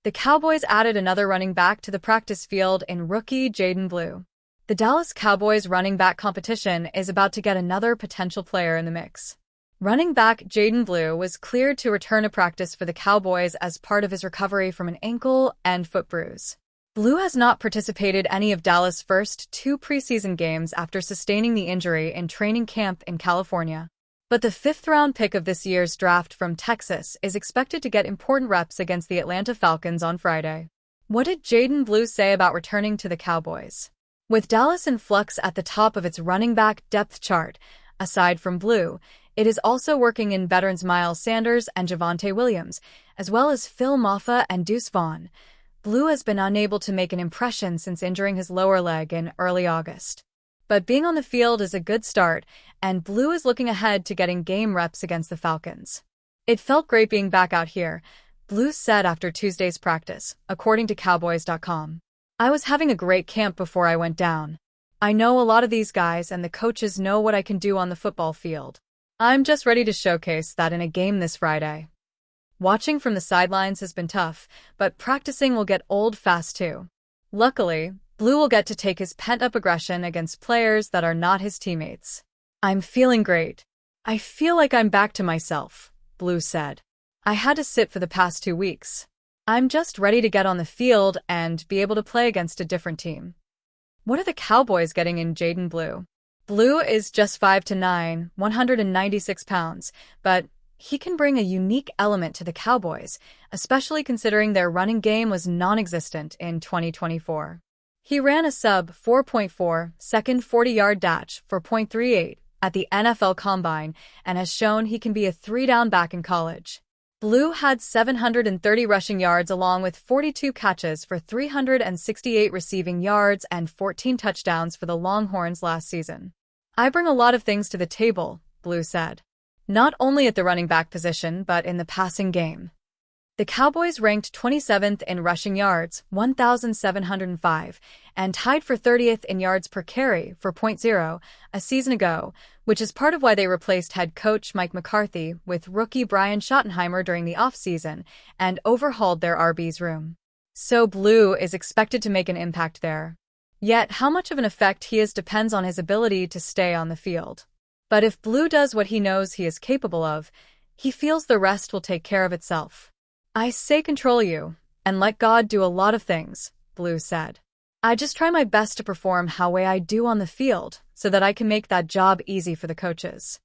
The Cowboys added another running back to the practice field in rookie Jaden Blue. The Dallas Cowboys running back competition is about to get another potential player in the mix. Running back Jaden Blue was cleared to return to practice for the Cowboys as part of his recovery from an ankle and foot bruise. Blue has not participated any of Dallas' first 2 preseason games after sustaining the injury in training camp in California. But the 5th-round pick of this year's draft from Texas is expected to get important reps against the Atlanta Falcons on Friday. What did Jaden Blue say about returning to the Cowboys? With Dallas in flux at the top of its running back depth chart, aside from Blue, it is also working in veterans Miles Sanders and Javonte Williams, as well as Phil Maffa and Deuce Vaughn. Blue has been unable to make an impression since injuring his lower leg in early August. But being on the field is a good start, and Blue is looking ahead to getting game reps against the Falcons. "It felt great being back out here," Blue said after Tuesday's practice, according to Cowboys.com. "I was having a great camp before I went down. I know a lot of these guys and the coaches know what I can do on the football field. I'm just ready to showcase that in a game this Friday." Watching from the sidelines has been tough, but practicing will get old fast too. Luckily, Blue will get to take his pent-up aggression against players that are not his teammates. "I'm feeling great. I feel like I'm back to myself," Blue said. "I had to sit for the past 2 weeks. I'm just ready to get on the field and be able to play against a different team." What are the Cowboys getting in Jaden Blue? Blue is just 5'9", 196 pounds, but he can bring a unique element to the Cowboys, especially considering their running game was non-existent in 2024. He ran a sub-4.4-second 40-yard dash for .38 at the NFL Combine and has shown he can be a 3-down back in college. Blue had 730 rushing yards along with 42 catches for 368 receiving yards and 14 touchdowns for the Longhorns last season. "I bring a lot of things to the table," Blue said. "Not only at the running back position but in the passing game." The Cowboys ranked 27th in rushing yards, 1,705, and tied for 30th in yards per carry for .0 a season ago, which is part of why they replaced head coach Mike McCarthy with rookie Brian Schottenheimer during the offseason and overhauled their RB's room. So Blue is expected to make an impact there. Yet how much of an effect he is depends on his ability to stay on the field. But if Blue does what he knows he is capable of, he feels the rest will take care of itself. "I say control you, and let God do a lot of things," Blue said. "I just try my best to perform how way I do on the field so that I can make that job easy for the coaches."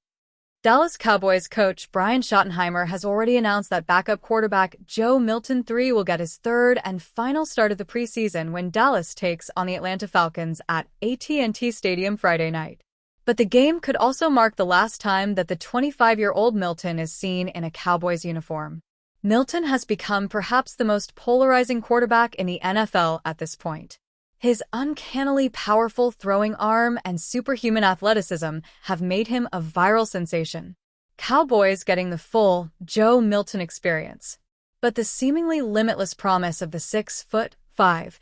Dallas Cowboys coach Brian Schottenheimer has already announced that backup quarterback Joe Milton III will get his 3rd and final start of the preseason when Dallas takes on the Atlanta Falcons at AT&T Stadium Friday night. But the game could also mark the last time that the 25-year-old Milton is seen in a Cowboys uniform. Milton has become perhaps the most polarizing quarterback in the NFL at this point. His uncannily powerful throwing arm and superhuman athleticism have made him a viral sensation. Cowboys getting the full Joe Milton experience. But the seemingly limitless promise of the 6'5",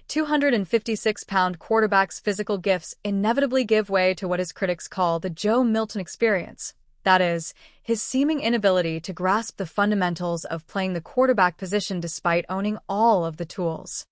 256-pound quarterback's physical gifts inevitably give way to what his critics call the Joe Milton experience. That is, his seeming inability to grasp the fundamentals of playing the quarterback position despite owning all of the tools.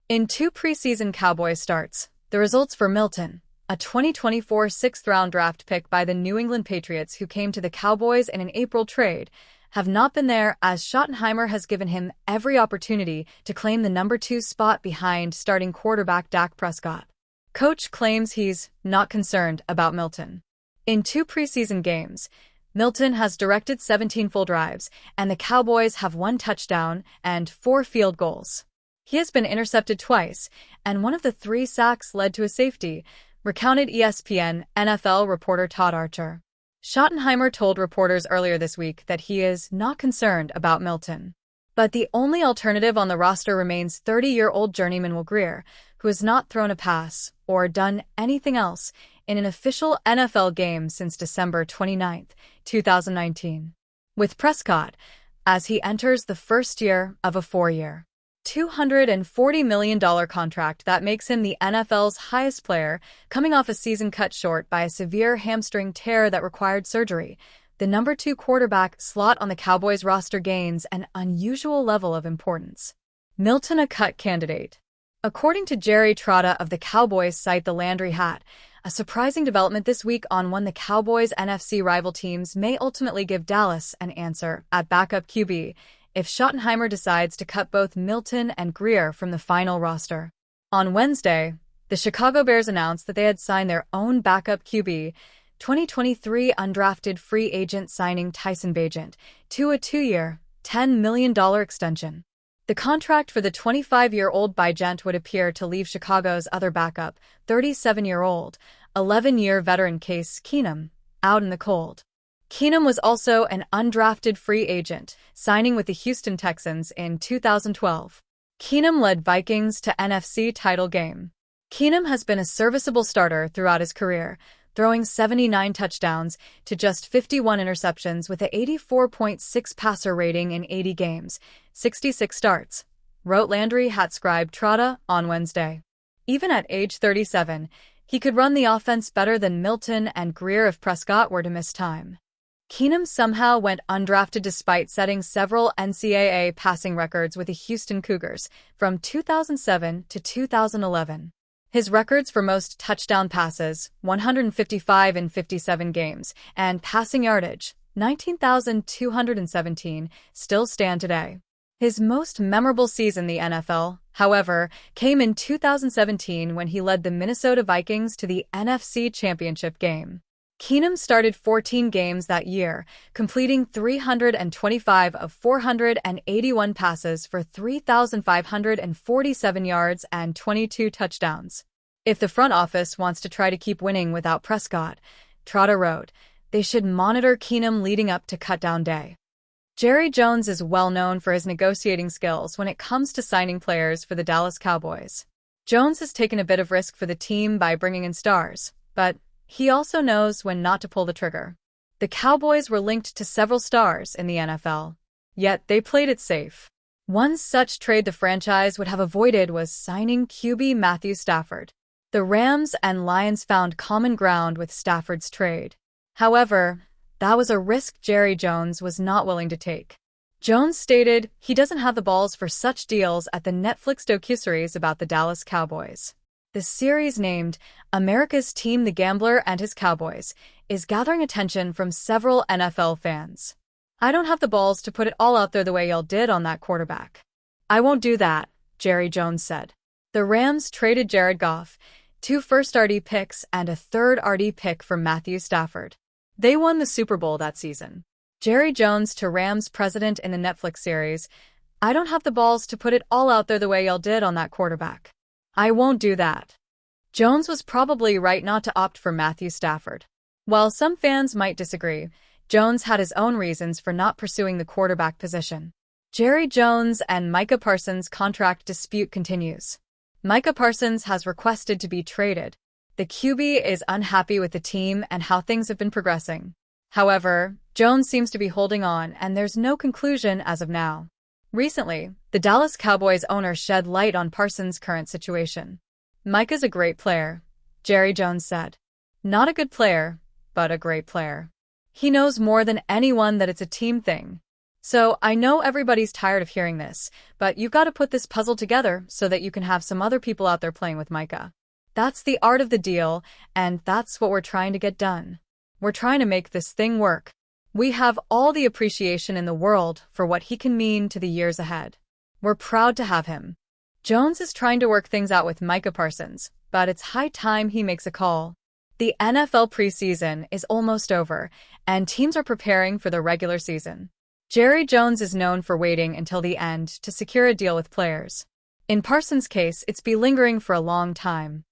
In 2 preseason Cowboys starts, the results for Milton, a 2024 6th-round draft pick by the New England Patriots who came to the Cowboys in an April trade, have not been there as Schottenheimer has given him every opportunity to claim the number 2 spot behind starting quarterback Dak Prescott. Coach claims he's not concerned about Milton. In 2 preseason games, Milton has directed 17 full drives, and the Cowboys have 1 touchdown and 4 field goals. He has been intercepted twice, and one of the 3 sacks led to a safety, recounted ESPN NFL reporter Todd Archer. Schottenheimer told reporters earlier this week that he is not concerned about Milton. But the only alternative on the roster remains 30-year-old journeyman Will Grier, who has not thrown a pass or done anything else in an official NFL game since December 29, 2019. With Prescott, as he enters the first year of a 4-year, $240 million contract that makes him the NFL's highest player, coming off a season cut short by a severe hamstring tear that required surgery, the number 2 quarterback slot on the Cowboys roster gains an unusual level of importance. Milton a cut candidate. According to Jerry Trotta of the Cowboys site The Landry Hat, a surprising development this week on one the Cowboys' NFC rival teams may ultimately give Dallas an answer at backup QB if Schottenheimer decides to cut both Milton and Greer from the final roster. On Wednesday, the Chicago Bears announced that they had signed their own backup QB, 2023 undrafted free agent signing Tyson Bagent, to a 2-year, $10 million extension. The contract for the 25-year-old Bagent would appear to leave Chicago's other backup, 37-year-old, 11-year veteran Case Keenum, out in the cold. Keenum was also an undrafted free agent, signing with the Houston Texans in 2012. Keenum led Vikings to NFC title game. Keenum has been a serviceable starter throughout his career, throwing 79 touchdowns to just 51 interceptions with an 84.6 passer rating in 80 games, 66 starts, wrote Landry Hat scribe Trotta on Wednesday. Even at age 37, he could run the offense better than Milton and Greer if Prescott were to miss time. Keenum somehow went undrafted despite setting several NCAA passing records with the Houston Cougars from 2007 to 2011. His records for most touchdown passes, 155 in 57 games, and passing yardage, 19,217, still stand today. His most memorable season in the NFL, however, came in 2017 when he led the Minnesota Vikings to the NFC Championship game. Keenum started 14 games that year, completing 325 of 481 passes for 3,547 yards and 22 touchdowns. If the front office wants to try to keep winning without Prescott, Trotta wrote, they should monitor Keenum leading up to cutdown day. Jerry Jones is well known for his negotiating skills when it comes to signing players for the Dallas Cowboys. Jones has taken a bit of risk for the team by bringing in stars, but he also knows when not to pull the trigger. The Cowboys were linked to several stars in the NFL, yet they played it safe. One such trade the franchise would have avoided was signing QB Matthew Stafford. The Rams and Lions found common ground with Stafford's trade. However, that was a risk Jerry Jones was not willing to take. Jones stated he doesn't have the balls for such deals at the Netflix docuseries about the Dallas Cowboys. The series, named America's Team the Gambler and His Cowboys, is gathering attention from several NFL fans. I don't have the balls to put it all out there the way y'all did on that quarterback. I won't do that, Jerry Jones said. The Rams traded Jared Goff, 2 first RD picks and a third RD pick for Matthew Stafford. They won the Super Bowl that season. Jerry Jones to Rams president in the Netflix series, I don't have the balls to put it all out there the way y'all did on that quarterback. I won't do that. Jones was probably right not to opt for Matthew Stafford. While some fans might disagree, Jones had his own reasons for not pursuing the quarterback position. Jerry Jones and Micah Parsons' contract dispute continues. Micah Parsons has requested to be traded. The QB is unhappy with the team and how things have been progressing. However, Jones seems to be holding on, and there's no conclusion as of now. Recently, the Dallas Cowboys owner shed light on Parsons' current situation. Micah's a great player, Jerry Jones said. Not a good player, but a great player. He knows more than anyone that it's a team thing. So I know everybody's tired of hearing this, but you've got to put this puzzle together so that you can have some other people out there playing with Micah. That's the art of the deal, and that's what we're trying to get done. We're trying to make this thing work. We have all the appreciation in the world for what he can mean to the years ahead. We're proud to have him. Jones is trying to work things out with Micah Parsons, but it's high time he makes a call. The NFL preseason is almost over, and teams are preparing for the regular season. Jerry Jones is known for waiting until the end to secure a deal with players. In Parsons' case, it's been lingering for a long time.